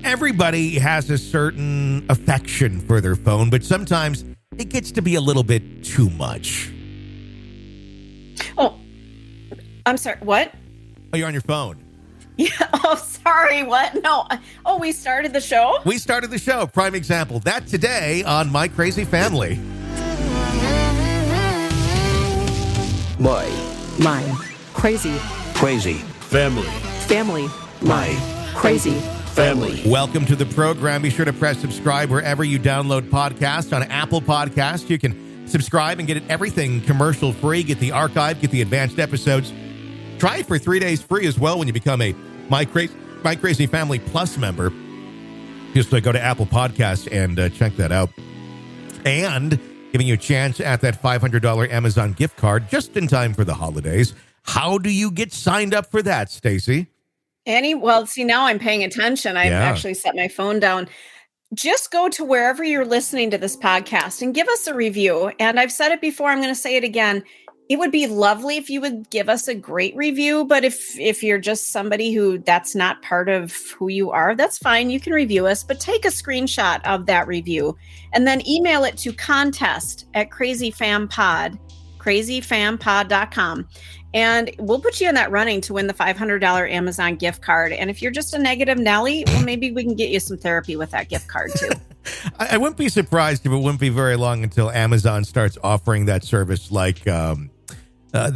Everybody has a certain affection for their phone, but sometimes it gets to be a little bit too much. Oh, I'm sorry. What? Oh, you're on your phone. Yeah. Oh, sorry. What? No. Oh, we started the show? We started the show. Prime example. That today on My Crazy Family. My crazy family. My crazy family. Welcome to the program. Be sure to press subscribe wherever you download podcasts. On Apple Podcasts, you can subscribe and get everything commercial free. Get the archive, get the advanced episodes. Try it for 3 days free as well when you become a My Crazy Family Plus member. Just go to Apple Podcasts and check that out. And giving you a chance at that $500 Amazon gift card just in time for the holidays. How do you get signed up for that, Stacey? Well, see, now I'm paying attention. I've actually set my phone down. Just go to wherever you're listening to this podcast and give us a review. And I've said it before, I'm going to say it again. It would be lovely if you would give us a great review, but if you're just somebody who that's not part of who you are, that's fine. You can review us, but take a screenshot of that review and then email it to contest@crazyfampod.com. And we'll put you in that running to win the $500 Amazon gift card. And if you're just a negative Nelly, well, maybe we can get you some therapy with that gift card too. I wouldn't be surprised if it wouldn't be very long until Amazon starts offering that service like the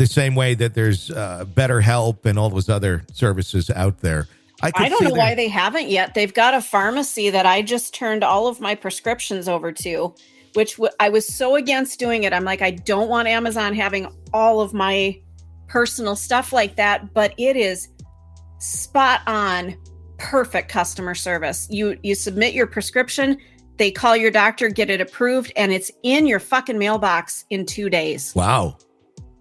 same way that there's BetterHelp and all those other services out there. I don't know why they haven't yet. They've got a pharmacy that I just turned all of my prescriptions over to, which I was so against doing it. I'm like, I don't want Amazon having all of my personal stuff like that, but it is spot on, perfect customer service. You submit your prescription, they call your doctor, get it approved, and it's in your fucking mailbox in 2 days. Wow.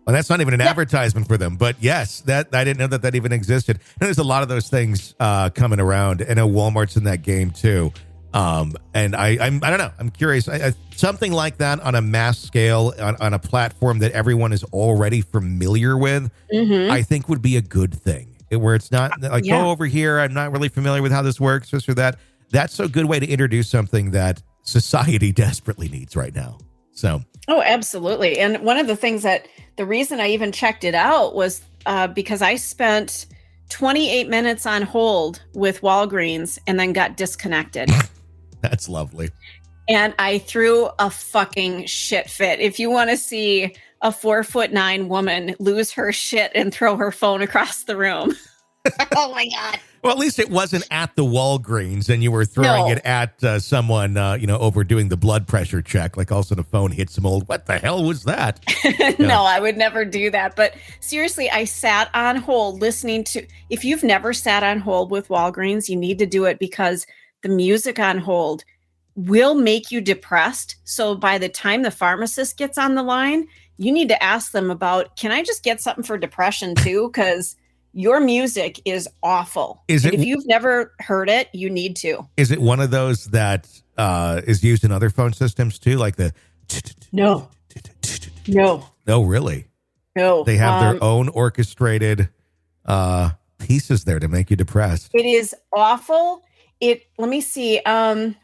Well, that's not even an advertisement for them, but yes, that I didn't know that even existed. And there's a lot of those things coming around. I know Walmart's in that game too. And I don't know. I'm curious. Something like that on a mass scale, on a platform that everyone is already familiar with, I think would be a good thing. Where it's not like, go over here, I'm not really familiar with how this works, this or that. That's a good way to introduce something that society desperately needs right now. So. Oh, absolutely. And one of the things the reason I even checked it out was because I spent 28 minutes on hold with Walgreens and then got disconnected. That's lovely. And I threw a fucking shit fit. If you want to see a 4'9" woman lose her shit and throw her phone across the room. Oh my God. Well, at least it wasn't at the Walgreens and you were throwing it at someone, over doing the blood pressure check. Like also the phone hits some old, what the hell was that? No, I would never do that. But seriously, I sat on hold listening to, if you've never sat on hold with Walgreens, you need to do it because the music on hold will make you depressed. So by the time the pharmacist gets on the line, you need to ask them about, can I just get something for depression too? Because your music is awful. If you've never heard it, you need to. Is it one of those that is used in other phone systems too? Like the... No. No, really? No. They have their own orchestrated pieces there to make you depressed. It is awful. Let me see.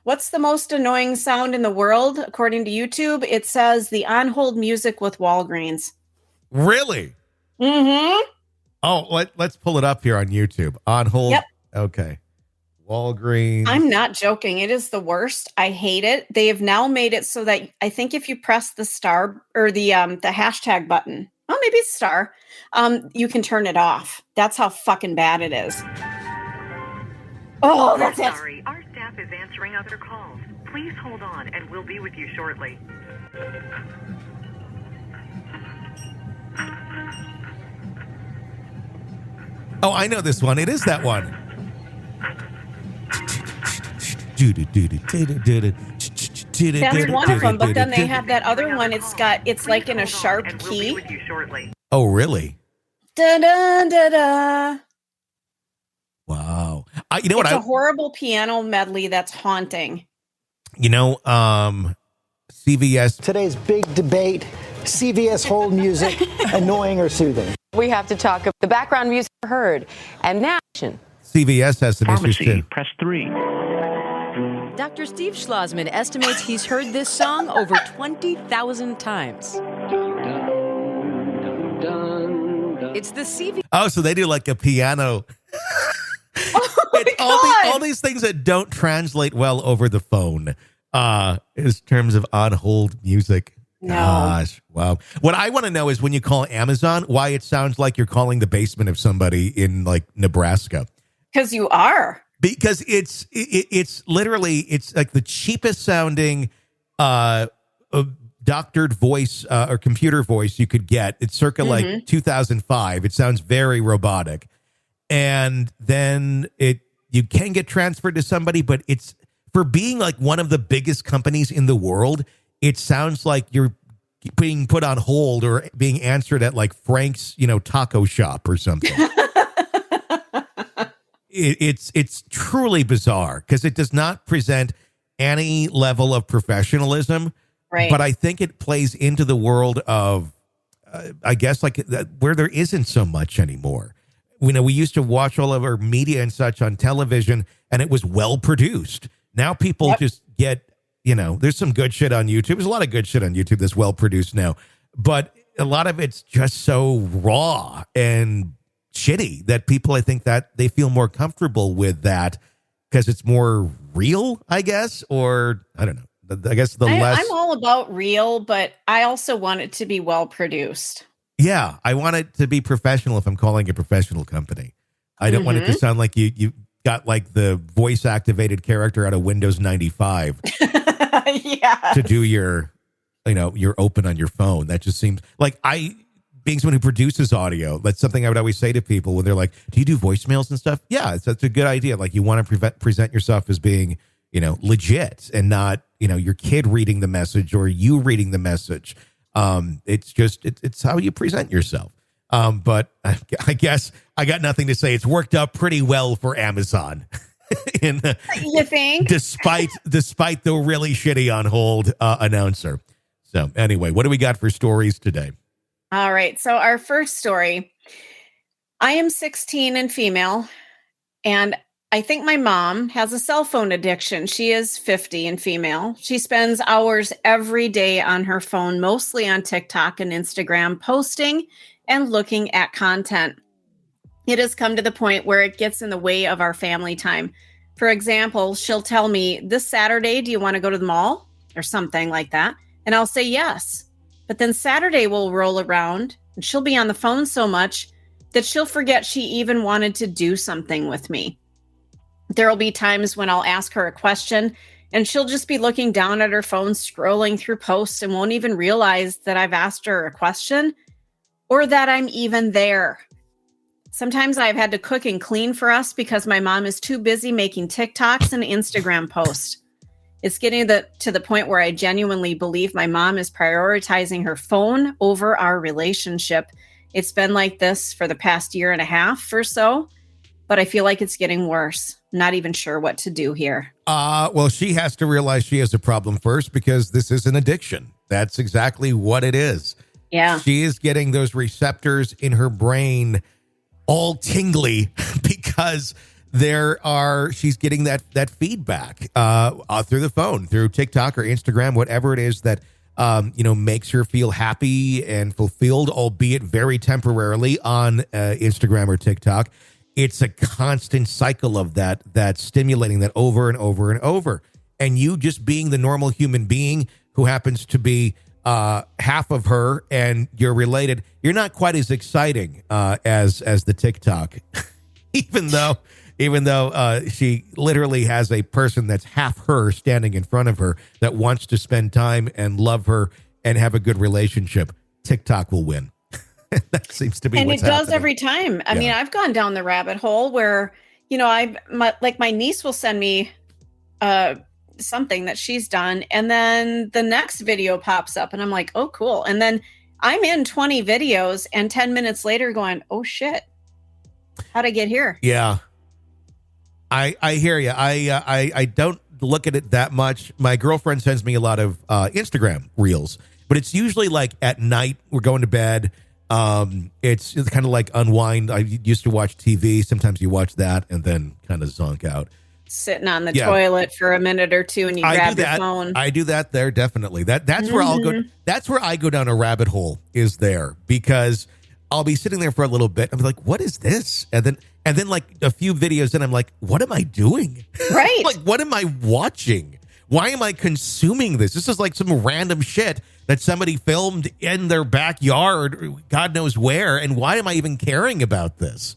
What's the most annoying sound in the world? According to YouTube, it says the on-hold music with Walgreens. Really? Mm-hmm. Oh, let's pull it up here on YouTube. On hold. Yep. Okay. Walgreens. I'm not joking. It is the worst. I hate it. They have now made it so that I think if you press the star or the hashtag button, oh, maybe it's star, you can turn it off. That's how fucking bad it is. Oh, that's it. Sorry, our staff is answering other calls. Please hold on and we'll be with you shortly. Oh, I know this one. It is that one. That's one of them, but then they have that other one. It's like in a sharp key. Oh, really? Da da da da. Wow. It's a horrible piano medley that's haunting. CVS. Today's big debate, CVS hold music, annoying or soothing? We have to talk about the background music heard. And now... CVS has some issues Pharmacy, too. press 3. Dr. Steve Schlossman estimates he's heard this song over 20,000 times. It's the CV. Oh, so they do like a piano. It's all these things that don't translate well over the phone in terms of on hold music. No. Gosh, wow. What I want to know is when you call Amazon, why it sounds like you're calling the basement of somebody in like Nebraska. Because you are. Because it's literally, it's like the cheapest sounding doctored voice or computer voice you could get. It's circa like 2005. It sounds very robotic. And then you can get transferred to somebody, but it's for being like one of the biggest companies in the world. It sounds like you're being put on hold or being answered at like Frank's, taco shop or something. It's truly bizarre because it does not present any level of professionalism. Right. But I think it plays into the world of, I guess, like where there isn't so much anymore. We used to watch all of our media and such on television, and it was well produced. Now people just get, there's some good shit on YouTube. There's a lot of good shit on YouTube that's well produced now, but a lot of it's just so raw and shitty that people, I think that they feel more comfortable with that because it's more real, I guess, or I don't know. I guess I'm all about real, but I also want it to be well produced. Yeah, I want it to be professional if I'm calling a professional company. I don't want it to sound like you got like the voice activated character out of Windows 95 to do your open on your phone. That just seems like being someone who produces audio, that's something I would always say to people when they're like, do you do voicemails and stuff? Yeah, that's a good idea. Like you want to present yourself as being, legit and not, your kid reading the message or you reading the message. It's just, it's how you present yourself. But I guess I got nothing to say. It's worked out pretty well for Amazon. You think? Despite the really shitty on hold announcer. So anyway, what do we got for stories today? All right. So our first story, I am 16 and female, and I think my mom has a cell phone addiction. She is 50 and female. She spends hours every day on her phone, mostly on TikTok and Instagram, posting and looking at content. It has come to the point where it gets in the way of our family time. For example, she'll tell me, this Saturday, do you want to go to the mall? Or something like that. And I'll say yes. But then Saturday will roll around and she'll be on the phone so much that she'll forget she even wanted to do something with me. There will be times when I'll ask her a question and she'll just be looking down at her phone, scrolling through posts and won't even realize that I've asked her a question or that I'm even there. Sometimes I've had to cook and clean for us because my mom is too busy making TikToks and Instagram posts. It's getting to the point where I genuinely believe my mom is prioritizing her phone over our relationship. It's been like this for the past year and a half or so, but I feel like it's getting worse. Not even sure what to do here. Well, she has to realize she has a problem first because this is an addiction. That's exactly what it is. Yeah. She is getting those receptors in her brain all tingly because she's getting that feedback through the phone, through TikTok or Instagram, whatever it is that makes her feel happy and fulfilled, albeit very temporarily on Instagram or TikTok. It's a constant cycle of that stimulating that over and over and over. And you just being the normal human being who happens to be half of her and you're related, you're not quite as exciting as the TikTok, even though she literally has a person that's half her standing in front of her that wants to spend time and love her and have a good relationship. TikTok will win. That seems to be and what's it does happening. every time. I mean, I've gone down the rabbit hole where, my niece will send me something that she's done. And then the next video pops up and I'm like, oh, cool. And then I'm in 20 videos and 10 minutes later going, oh shit, how'd I get here? Yeah. I hear you. I don't look at it that much. My girlfriend sends me a lot of Instagram reels, but it's usually like at night we're going to bed It's kind of like unwind. I used to watch TV. Sometimes you watch that and then kind of zonk out. Sitting on the toilet for a minute or two and you grab your phone. I do that there, definitely. That's where I'll go. That's where I go down a rabbit hole, is there, because I'll be sitting there for a little bit. I'm like, what is this? And then like a few videos in, I'm like, what am I doing? Right. Like, what am I watching? Why am I consuming this? This is like some random shit that somebody filmed in their backyard, God knows where. And why am I even caring about this?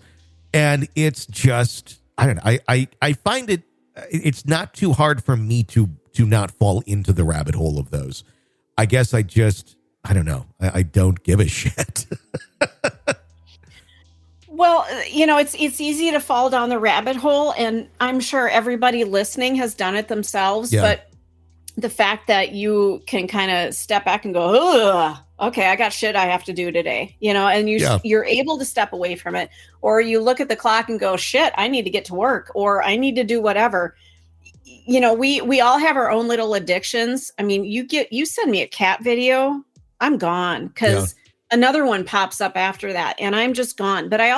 And it's just, I don't know. I find it's not too hard for me to not fall into the rabbit hole of those. I guess I don't know. I don't give a shit. Well, it's easy to fall down the rabbit hole, and I'm sure everybody listening has done it themselves. Yeah. But the fact that you can kind of step back and go, ugh, okay, I got shit I have to do today, and you're able to step away from it, or you look at the clock and go, shit, I need to get to work, or I need to do whatever. We all have our own little addictions. I mean, you send me a cat video, I'm gone, because another one pops up after that and I'm just gone. But I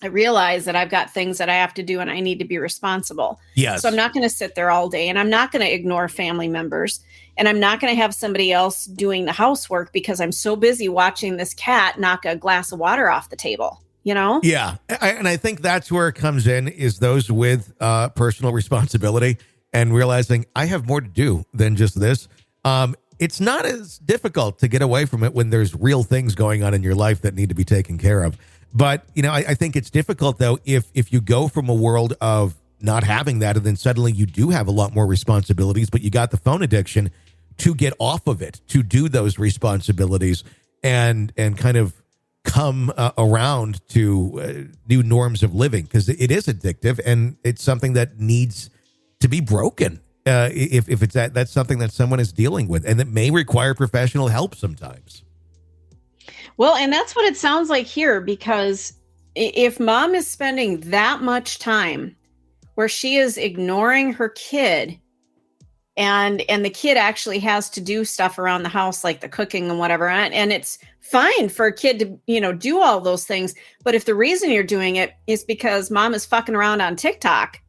realize that I've got things that I have to do and I need to be responsible. Yes. So I'm not going to sit there all day, and I'm not going to ignore family members, and I'm not going to have somebody else doing the housework because I'm so busy watching this cat knock a glass of water off the table, Yeah. And I think that's where it comes in, is those with personal responsibility and realizing I have more to do than just this. It's not as difficult to get away from it when there's real things going on in your life that need to be taken care of. But, I think it's difficult, though, if you go from a world of not having that and then suddenly you do have a lot more responsibilities, but you got the phone addiction, to get off of it, to do those responsibilities and kind of come around to new norms of living, because it is addictive and it's something that needs to be broken. If it's that's something that someone is dealing with, and that may require professional help sometimes. Well, and that's what it sounds like here, because if mom is spending that much time where she is ignoring her kid, and the kid actually has to do stuff around the house, like the cooking and whatever, and it's fine for a kid to, do all those things. But if the reason you're doing it is because mom is fucking around on TikTok,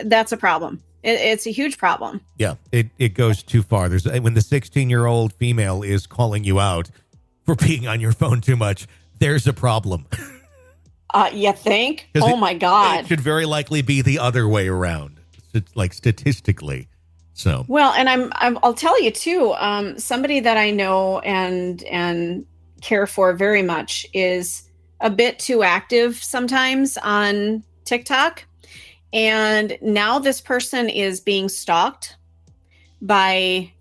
that's a problem. It's a huge problem. Yeah, it goes too far. When the 16-year-old female is calling you out for being on your phone too much, there's a problem. You think? Oh my God. It should very likely be the other way around, like statistically. So well, and I'll tell you too. Somebody that I know and care for very much is a bit too active sometimes on TikTok. And now this person is being stalked by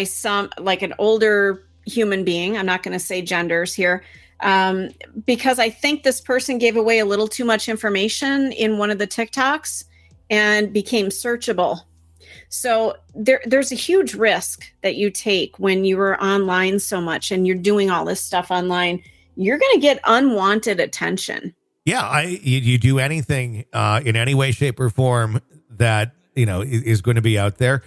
some, like an older human being. I'm not going to say genders here, because I think this person gave away a little too much information in one of the TikToks and became searchable. So there's a huge risk that you take when you are online so much and you're doing all this stuff online. You're going to get unwanted attention. Yeah, you do anything in any way, shape, or form that is going to be out there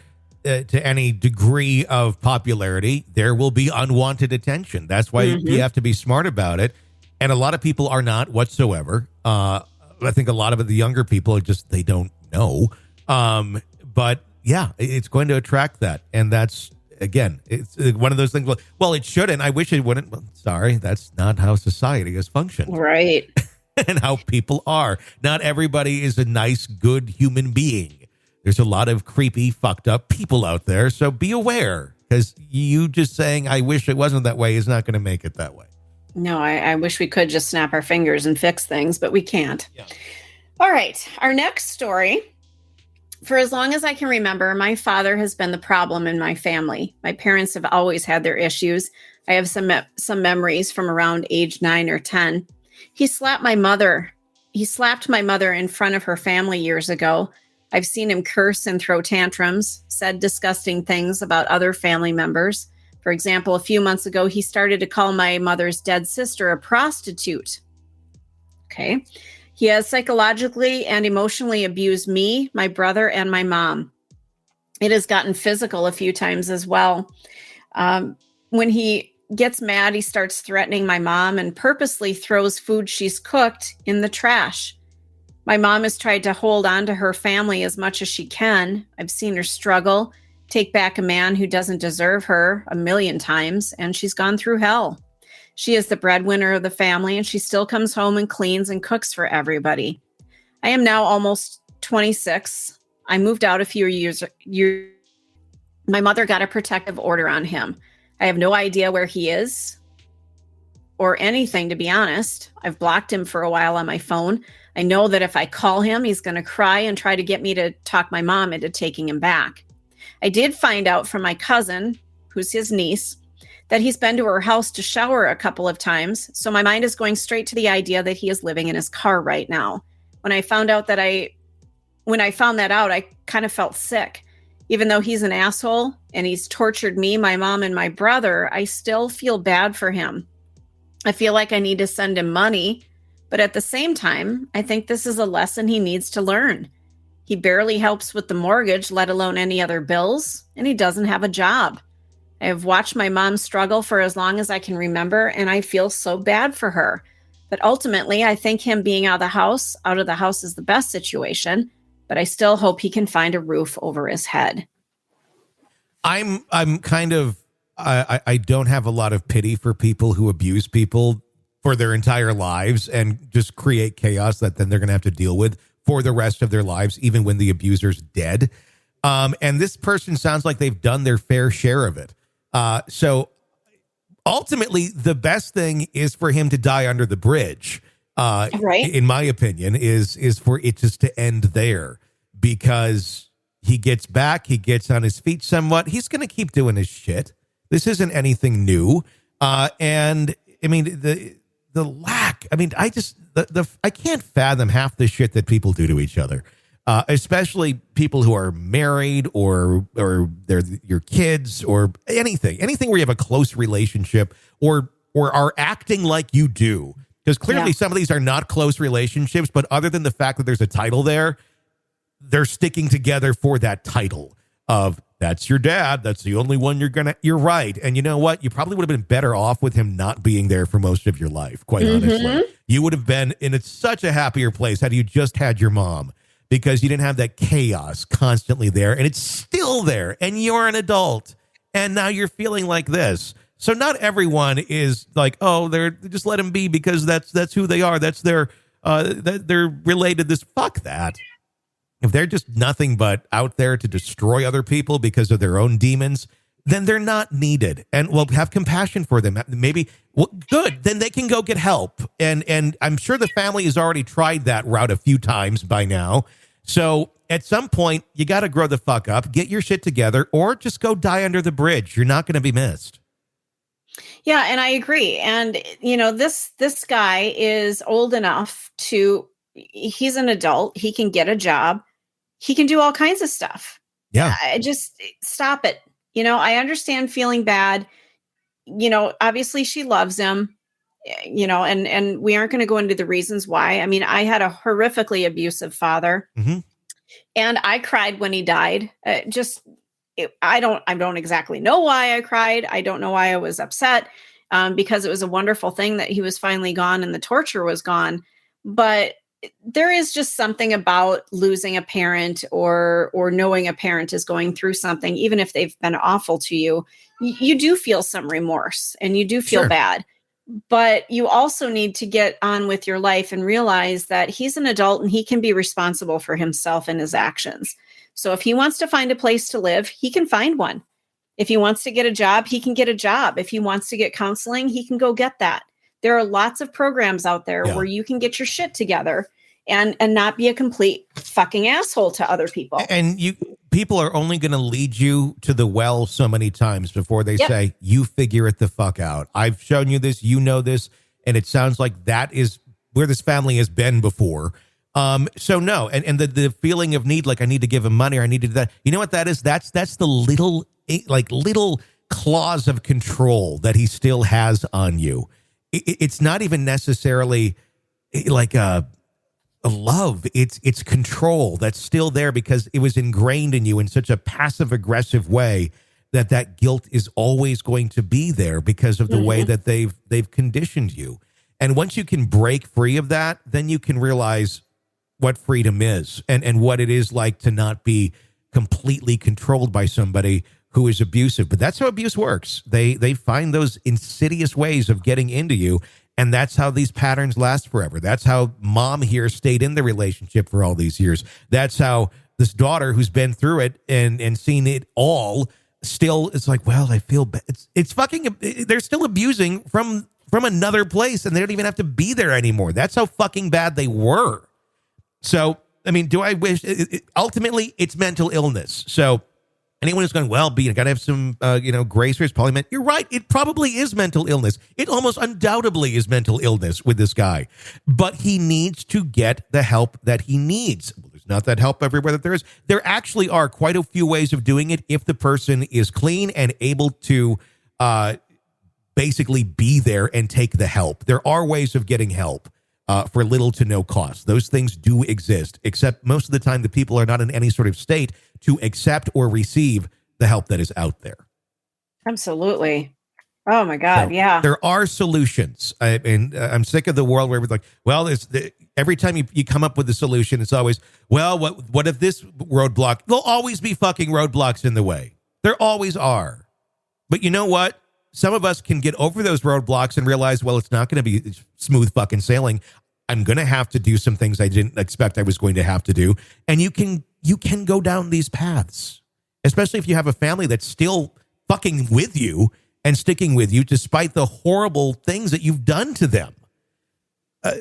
to any degree of popularity, there will be unwanted attention. That's why you have to be smart about it. And a lot of people are not whatsoever. I think a lot of the younger people are just, they don't know. But yeah, it's going to attract that, and that's, again, it's one of those things. Well, it shouldn't. I wish it wouldn't. Well, sorry, that's not how society has functioned. Right. And how people are. Not everybody is a nice, good human being. There's a lot of creepy, fucked up people out there. So be aware, because you just saying, I wish it wasn't that way, is not going to make it that way. No, I wish we could just snap our fingers and fix things, but we can't. Yeah. All right. Our next story. For as long as I can remember, my father has been the problem in my family. My parents have always had their issues. I have some memories from around age 9 or 10. He slapped my mother. He slapped my mother in front of her family years ago. I've seen him curse and throw tantrums, said disgusting things about other family members. For example, a few months ago, he started to call my mother's dead sister a prostitute. Okay. He has psychologically and emotionally abused me, my brother, and my mom. It has gotten physical a few times as well. When he gets mad. He starts threatening my mom and purposely throws food she's cooked in the trash. My mom has tried to hold on to her family as much as she can. I've seen her struggle, take back a man who doesn't deserve her a million times, and she's gone through hell. She is the breadwinner of the family, and she still comes home and cleans and cooks for everybody. I am now almost 26. I moved out a few years. My mother got a protective order on him. I have no idea where he is or anything, to be honest. I've blocked him for a while on my phone. I know that if I call him, he's going to cry and try to get me to talk my mom into taking him back. I did find out from my cousin, who's his niece, that he's been to her house to shower a couple of times. So my mind is going straight to the idea that he is living in his car right now. When I found that out, I kind of felt sick. Even though he's an asshole and he's tortured me, my mom, and my brother, I still feel bad for him. I feel like I need to send him money, but at the same time, I think this is a lesson he needs to learn. He barely helps with the mortgage, let alone any other bills, and he doesn't have a job. I have watched my mom struggle for as long as I can remember, and I feel so bad for her. But ultimately, I think him being out of the house is the best situation, but I still hope he can find a roof over his head. I'm kind of, I don't have a lot of pity for people who abuse people for their entire lives and just create chaos that then they're going to have to deal with for the rest of their lives, even when the abuser's dead. And this person sounds like they've done their fair share of it. So ultimately, the best thing is for him to die under the bridge. Right. In my opinion, is for it just to end there, because he gets back, he gets on his feet somewhat. He's going to keep doing his shit. This isn't anything new. And I mean, the lack, I mean, I can't fathom half the shit that people do to each other. Especially people who are married or they're your kids or anything where you have a close relationship or are acting like you do. Because clearly some of these are not close relationships, but other than the fact that there's a title there, they're sticking together for that title of that's your dad. That's the only one you're right. And you know what? You probably would have been better off with him not being there for most of your life. Quite honestly, you would have been in such a happier place had you just had your mom, because you didn't have that chaos constantly there, and it's still there, and you're an adult, and now you're feeling like this. So not everyone is like, oh, they're just let them be because that's who they are. That's their that they're related. This fuck that. If they're just nothing but out there to destroy other people because of their own demons, then they're not needed. And we'll have compassion for them. Maybe, well, good. Then they can go get help. And I'm sure the family has already tried that route a few times by now. So at some point, you got to grow the fuck up, get your shit together, or just go die under the bridge. You're not going to be missed. Yeah, and I agree. And, you know, this guy is old enough he's an adult. He can get a job. He can do all kinds of stuff. Yeah. I just stop it. You know, I understand feeling bad. You know, obviously she loves him, you know, and we aren't going to go into the reasons why. I mean, I had a horrifically abusive father, and I cried when he died. I don't exactly know why I cried. I don't know why I was upset, because it was a wonderful thing that he was finally gone and the torture was gone. But there is just something about losing a parent or knowing a parent is going through something, even if they've been awful to you, you do feel some remorse and you do feel bad, but you also need to get on with your life and realize that he's an adult and he can be responsible for himself and his actions. So if he wants to find a place to live, he can find one. If he wants to get a job, he can get a job. If he wants to get counseling, he can go get that. There are lots of programs out there where you can get your shit together and not be a complete fucking asshole to other people. And people are only going to lead you to the well so many times before they say, you figure it the fuck out. I've shown you this, you know this, and it sounds like that is where this family has been before. So no, and the feeling of need, like I need to give him money or I need to do that. You know what that is? That's the little claws of control that he still has on you. It's not even necessarily like a love. It's control that's still there because it was ingrained in you in such a passive aggressive way that guilt is always going to be there because of the way that they've conditioned you. And once you can break free of that, then you can realize what freedom is and what it is like to not be completely controlled by somebody who is abusive. But that's how abuse works. They find those insidious ways of getting into you, and that's how these patterns last forever. That's how mom here stayed in the relationship for all these years. That's how this daughter who's been through it and seen it all still is like, well, I feel bad. It's fucking, they're still abusing from another place, and they don't even have to be there anymore. That's how fucking bad they were. So, I mean, do I wish, ultimately it's mental illness. So anyone who's going, well, you got to have some, grace or it's probably meant, you're right. It probably is mental illness. It almost undoubtedly is mental illness with this guy, but he needs to get the help that he needs. Well, there's not that help everywhere that there is. There actually are quite a few ways of doing it if the person is clean and able to basically be there and take the help. There are ways of getting help for little to no cost. Those things do exist, except most of the time the people are not in any sort of state to accept or receive the help that is out there. Absolutely. Oh my God. So yeah. There are solutions. I'm sick of the world where it's like, well, every time you come up with a solution, it's always, well, what if this roadblock? There'll always be fucking roadblocks in the way. There always are. But you know what? Some of us can get over those roadblocks and realize, well, it's not going to be smooth fucking sailing. I'm going to have to do some things I didn't expect I was going to have to do. And you can go down these paths, especially if you have a family that's still fucking with you and sticking with you despite the horrible things that you've done to them.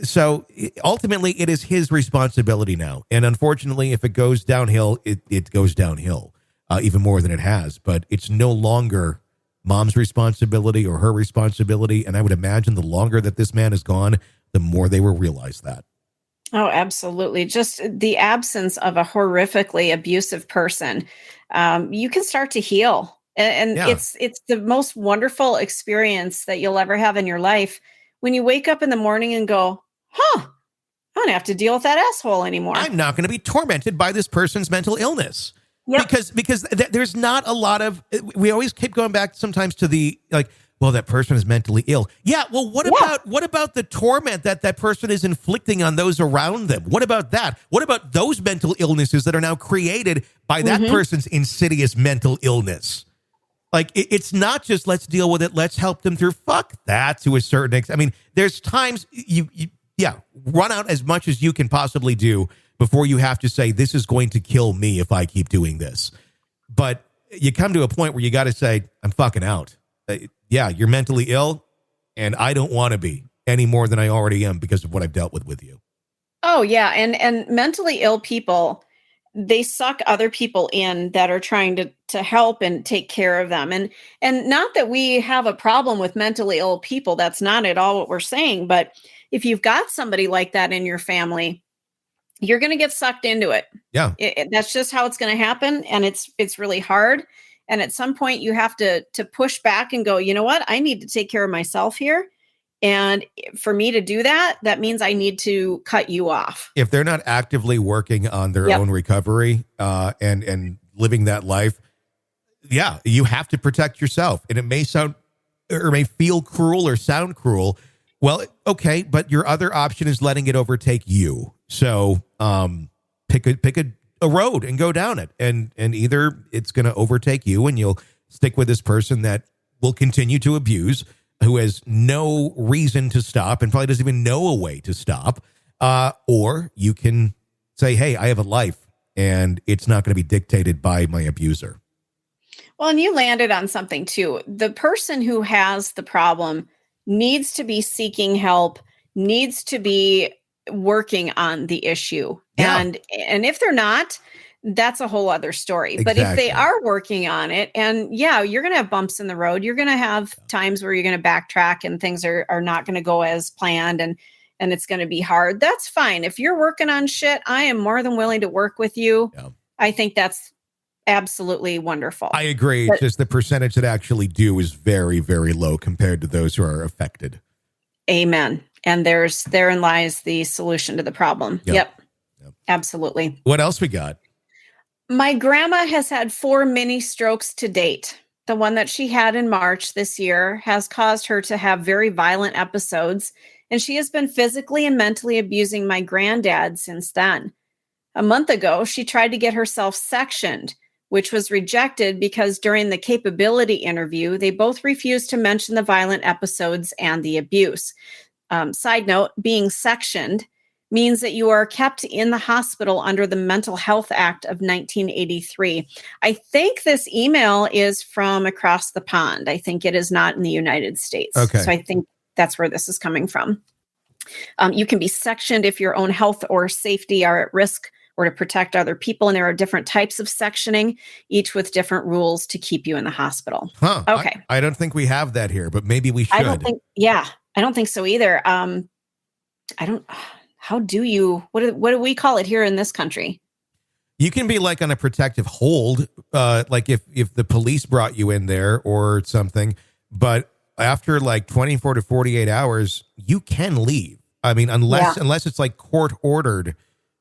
So ultimately, it is his responsibility now. And unfortunately, if it goes downhill, it goes downhill even more than it has. But it's no longer mom's responsibility or her responsibility. And I would imagine the longer that this man is gone, the more they will realize that. Oh, absolutely. Just the absence of a horrifically abusive person, you can start to heal. And it's the most wonderful experience that you'll ever have in your life when you wake up in the morning and go, I don't have to deal with that asshole anymore. I'm not going to be tormented by this person's mental illness. Yep. Because there's not a lot of, we always keep going back sometimes to the, like, well, that person is mentally ill. Yeah. Well, what about the torment that person is inflicting on those around them? What about that? What about those mental illnesses that are now created by that person's insidious mental illness? Like, it's not just let's deal with it. Let's help them through. Fuck that to a certain extent. I mean, there's times you run out as much as you can possibly do before you have to say, this is going to kill me if I keep doing this. But you come to a point where you got to say, I'm fucking out. You're mentally ill, and I don't want to be any more than I already am because of what I've dealt with you. Oh, yeah. And mentally ill people, they suck other people in that are trying to help and take care of them. And not that we have a problem with mentally ill people. That's not at all what we're saying. But if you've got somebody like that in your family, you're going to get sucked into it. Yeah. That's just how it's going to happen. And it's really hard. And at some point you have to push back and go, you know what? I need to take care of myself here. And for me to do that, that means I need to cut you off. If they're not actively working on their own recovery and living that life, you have to protect yourself. And it may sound or may feel cruel or sound cruel. Well, okay, but your other option is letting it overtake you. So pick a road and go down it. And either it's going to overtake you and you'll stick with this person that will continue to abuse, who has no reason to stop and probably doesn't even know a way to stop. Or you can say, hey, I have a life and it's not going to be dictated by my abuser. Well, and you landed on something too. The person who has the problem needs to be seeking help, needs to be working on the issue. Yeah. And if they're not, that's a whole other story. Exactly. But if they are working on it, and you're going to have bumps in the road, you're going to have times where you're going to backtrack and things are not going to go as planned and it's going to be hard. That's fine. If you're working on shit, I am more than willing to work with you. Yeah. I think that's absolutely wonderful. I agree. But just the percentage that actually do is very, very low compared to those who are affected. Amen. And therein lies the solution to the problem. Yep. Absolutely. What else we got? My grandma has had 4 mini strokes to date. the one that she had in March this year, has caused her to have very violent episodes, and she has been physically and mentally abusing my granddad since then. A month ago, she tried to get herself sectioned, which was rejected because during the capability interview, they both refused to mention the violent episodes and the abuse. Side note, being sectioned means that you are kept in the hospital under the Mental Health Act of 1983. I think this email is from across the pond. I think it is not in the United States. Okay. So I think that's where this is coming from. You can be sectioned if your own health or safety are at risk or to protect other people. And there are different types of sectioning, each with different rules to keep you in the hospital. Huh. Okay. I don't think we have that here, but maybe we should. I don't think so either. How do you, what do we call it here in this country? You can be like on a protective hold, like if the police brought you in there or something, but after like 24 to 48 hours, you can leave. I mean, unless it's like court ordered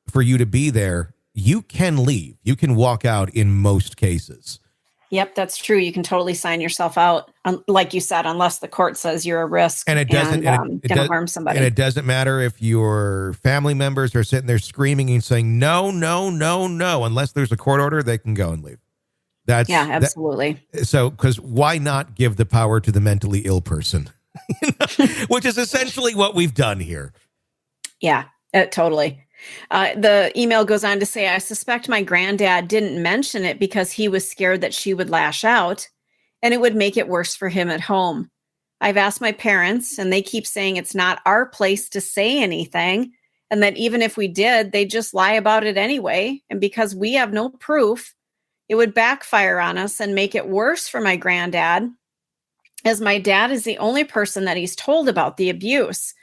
for you to be there, you can leave. You can walk out in most cases. Yep, that's true. You can totally sign yourself out, like you said, unless the court says you're a risk and it doesn't going to harm somebody. And it doesn't matter if your family members are sitting there screaming and saying no, no, no, no. Unless there's a court order, they can go and leave. Absolutely. So, because why not give the power to the mentally ill person, which is essentially what we've done here. Yeah, totally. The email goes on to say, I suspect my granddad didn't mention it because he was scared that she would lash out and it would make it worse for him at home. I've asked my parents and they keep saying it's not our place to say anything and that even if we did, they'd just lie about it anyway. And because we have no proof, it would backfire on us and make it worse for my granddad, as my dad is the only person that he's told about the abuse.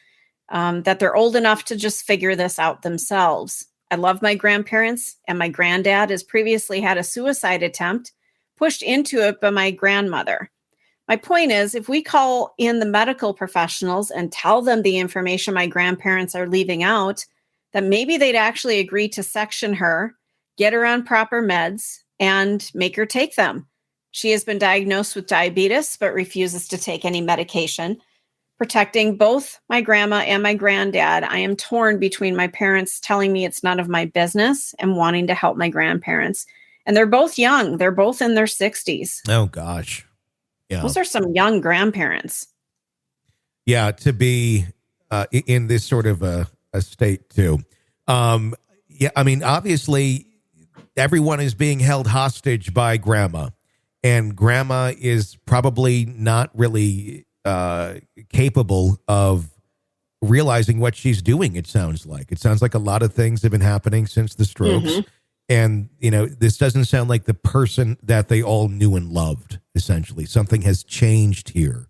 That they're old enough to just figure this out themselves. I love my grandparents, and my granddad has previously had a suicide attempt pushed into it by my grandmother. My point is, if we call in the medical professionals and tell them the information my grandparents are leaving out, that maybe they'd actually agree to section her, get her on proper meds, and make her take them. She has been diagnosed with diabetes, but refuses to take any medication. Protecting both my grandma and my granddad, I am torn between my parents telling me it's none of my business and wanting to help my grandparents. And they're both young. They're both in their 60s. Oh, gosh. Yeah. Those are some young grandparents. Yeah, to be in this sort of a state, too. Yeah, I mean, obviously, everyone is being held hostage by grandma. And grandma is probably not really capable of realizing what she's doing. It sounds like a lot of things have been happening since the strokes. Mm-hmm. And, this doesn't sound like the person that they all knew and loved, essentially. Something has changed here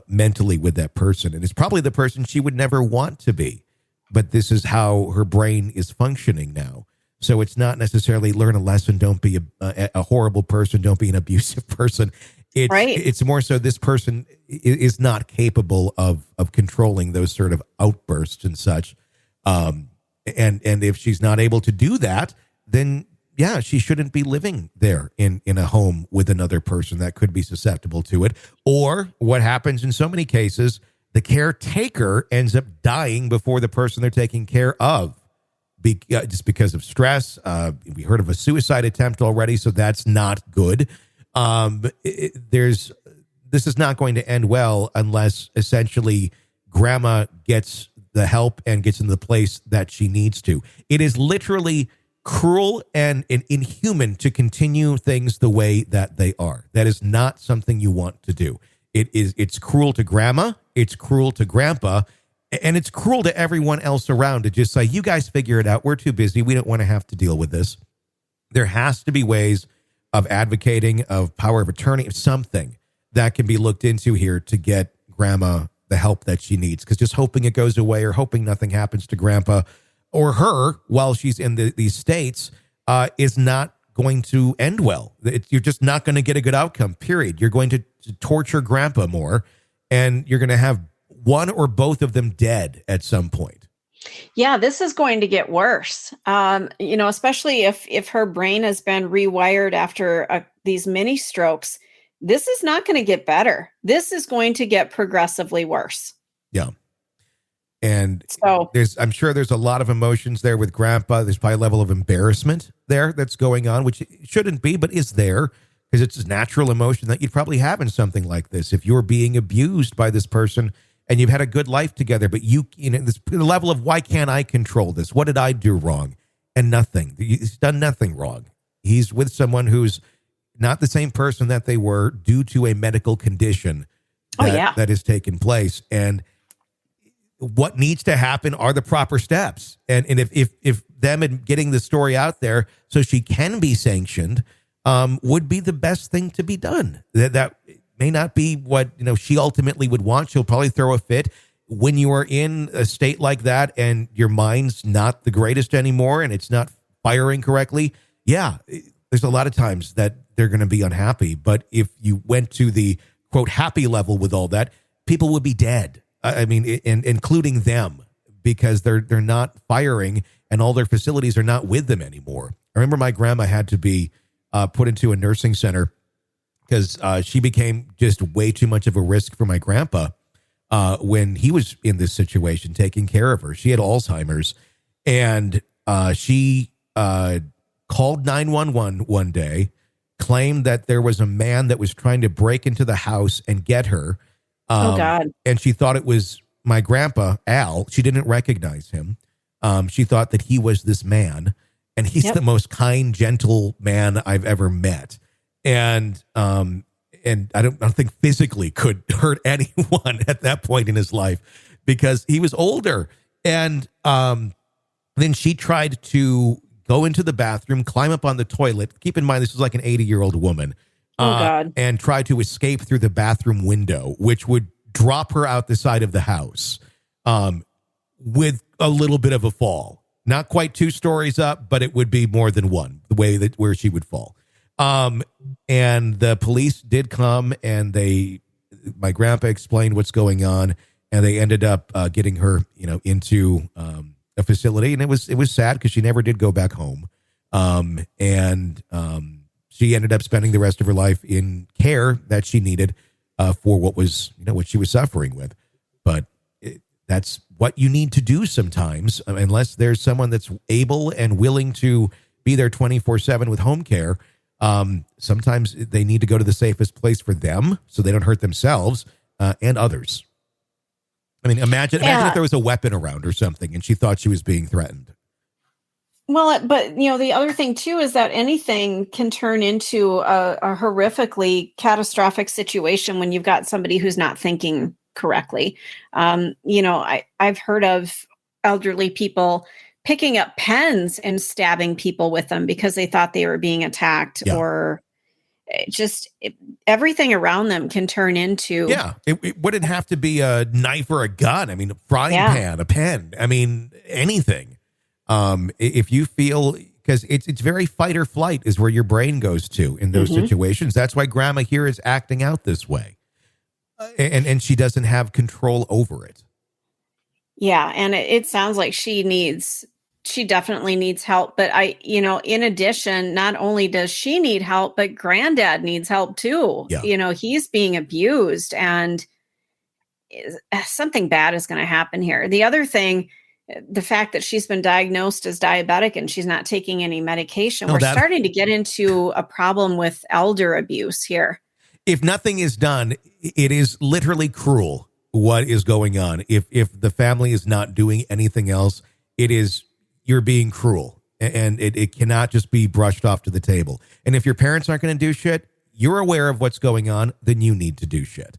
mentally with that person. And it's probably the person she would never want to be. But this is how her brain is functioning now. So it's not necessarily learn a lesson. Don't be a horrible person. Don't be an abusive person. It's more so this person is not capable of controlling those sort of outbursts and such. And if she's not able to do that, then yeah, she shouldn't be living there in a home with another person that could be susceptible to it. Or what happens in so many cases, the caretaker ends up dying before the person they're taking care of. Just because of stress. We heard of a suicide attempt already, so that's not good. This is not going to end well unless essentially grandma gets the help and gets in the place that she needs to. It is literally cruel and inhuman to continue things the way that they are. That is not something you want to do. It's cruel to grandma. It's cruel to grandpa. And it's cruel to everyone else around to just say, you guys figure it out. We're too busy. We don't want to have to deal with this. There has to be ways of advocating, of power of attorney, of something that can be looked into here to get grandma the help that she needs. Because just hoping it goes away or hoping nothing happens to grandpa or her while she's in these states is not going to end well. You're just not going to get a good outcome, period. You're going to torture grandpa more, and you're going to have one or both of them dead at some point. Yeah, this is going to get worse. Especially if her brain has been rewired after these mini strokes. this is not going to get better. This is going to get progressively worse. Yeah. And So I'm sure there's a lot of emotions there with Grandpa. There's probably a level of embarrassment there that's going on, which shouldn't be, but is there, because it's a natural emotion that you'd probably have in something like this. If you're being abused by this person and you've had a good life together, but this the level of, why can't I control this? What did I do wrong? And nothing. He's done nothing wrong. He's with someone who's not the same person that they were due to a medical condition that has taken place. And what needs to happen are the proper steps. And if them and getting the story out there so she can be sanctioned would be the best thing to be done. That may not be what she ultimately would want. She'll probably throw a fit. When you are in a state like that and your mind's not the greatest anymore and it's not firing correctly, there's a lot of times that they're going to be unhappy. But if you went to the quote happy level with all that, people would be dead. I mean, including them, because they're not firing and all their facilities are not with them anymore. I remember my grandma had to be put into a nursing center because she became just way too much of a risk for my grandpa when he was in this situation, taking care of her. She had Alzheimer's, and she called 911 one day, claimed that there was a man that was trying to break into the house and get her. Oh, God. And she thought it was my grandpa, Al. She didn't recognize him. She thought that he was this man, and he's the most kind, gentle man I've ever met. And I don't think physically could hurt anyone at that point in his life because he was older. And then she tried to go into the bathroom, climb up on the toilet. Keep in mind, this is like an 80-year-old woman. Oh, God. And try to escape through the bathroom window, which would drop her out the side of the house with a little bit of a fall. Not quite 2 stories up, but it would be more than one, the way that where she would fall. And the police did come, and my grandpa explained what's going on, and they ended up getting her, into a facility. And it was sad because she never did go back home. She ended up spending the rest of her life in care that she needed for what was, what she was suffering with. But that's what you need to do sometimes, unless there's someone that's able and willing to be there 24/7 with home care. Sometimes they need to go to the safest place for them so they don't hurt themselves and others. I mean, imagine if there was a weapon around or something and she thought she was being threatened. Well, but the other thing too is that anything can turn into a horrifically catastrophic situation when you've got somebody who's not thinking correctly. I've heard of elderly people picking up pens and stabbing people with them because they thought they were being attacked, or everything around them can turn into. Yeah, it wouldn't have to be a knife or a gun. I mean, a frying pan, a pen. I mean, anything. If you feel, because it's very fight or flight is where your brain goes to in those situations. That's why grandma here is acting out this way. And she doesn't have control over it. Yeah. And it sounds like she definitely needs help. But in addition, not only does she need help, but granddad needs help too. Yeah. He's being abused, and something bad is going to happen here. The other thing, the fact that she's been diagnosed as diabetic and she's not taking any medication, we're starting to get into a problem with elder abuse here. If nothing is done, it is literally cruel what is going on. If the family is not doing anything else, you're being cruel, and it cannot just be brushed off to the table. And if your parents aren't going to do shit, you're aware of what's going on, then you need to do shit.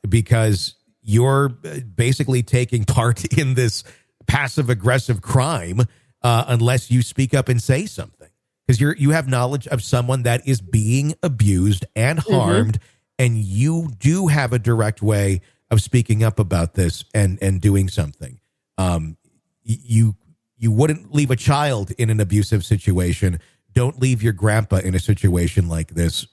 Because you're basically taking part in this passive aggressive crime unless you speak up and say something, because you have knowledge of someone that is being abused and harmed, and you do have a direct way of speaking up about this and doing something. You wouldn't leave a child in an abusive situation. Don't leave your grandpa in a situation like this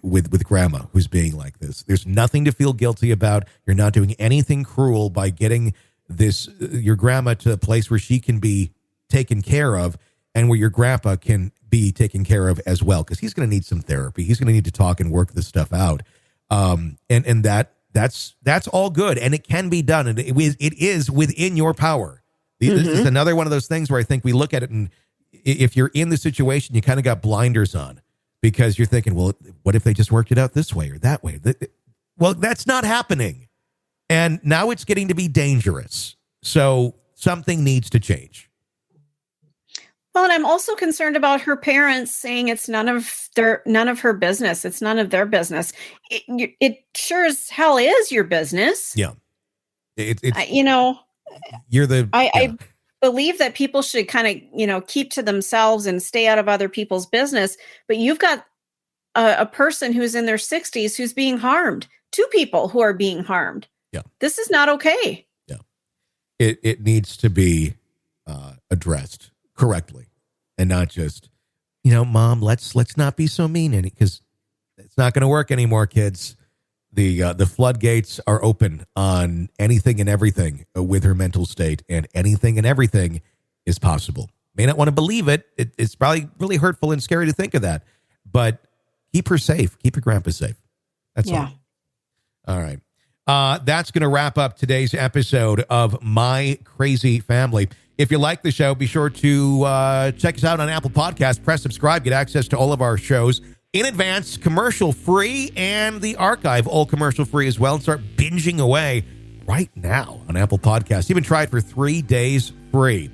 with grandma who's being like this. There's nothing to feel guilty about. You're not doing anything cruel by getting your grandma to a place where she can be taken care of and where your grandpa can be taken care of as well, because he's going to need some therapy. He's going to need to talk and work this stuff out. And that's all good, and it can be done, and it is within your power. This is another one of those things where I think we look at it, and if you're in the situation, you kind of got blinders on because you're thinking, well, what if they just worked it out this way or that way? Well, that's not happening, and now it's getting to be dangerous. So something needs to change. Well, and I'm also concerned about her parents saying it's none of her business. It's none of their business. It sure as hell is your business. Yeah. I believe that people should kind of, keep to themselves and stay out of other people's business. But you've got a person who's in their 60s who's being harmed. Two people who are being harmed. Yeah. This is not okay. Yeah. It needs to be addressed correctly, and not just, Mom, let's not be so mean, because it's not going to work anymore, kids. The floodgates are open on anything and everything with her mental state, and anything and everything is possible. May not want to believe it. It's probably really hurtful and scary to think of that, but keep her safe. Keep your grandpa safe. That's all right. That's going to wrap up today's episode of My Crazy Family. If you like the show, be sure to check us out on Apple Podcasts. Press subscribe. Get access to all of our shows in advance, commercial-free, and the archive, all commercial-free as well. And start binging away right now on Apple Podcasts. Even try it for 3 days free.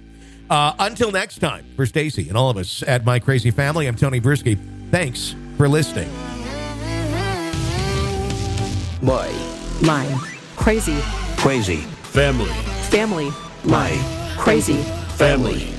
Until next time, for Stacy and all of us at My Crazy Family, I'm Tony Bruschi. Thanks for listening. My crazy Crazy family. My Crazy family.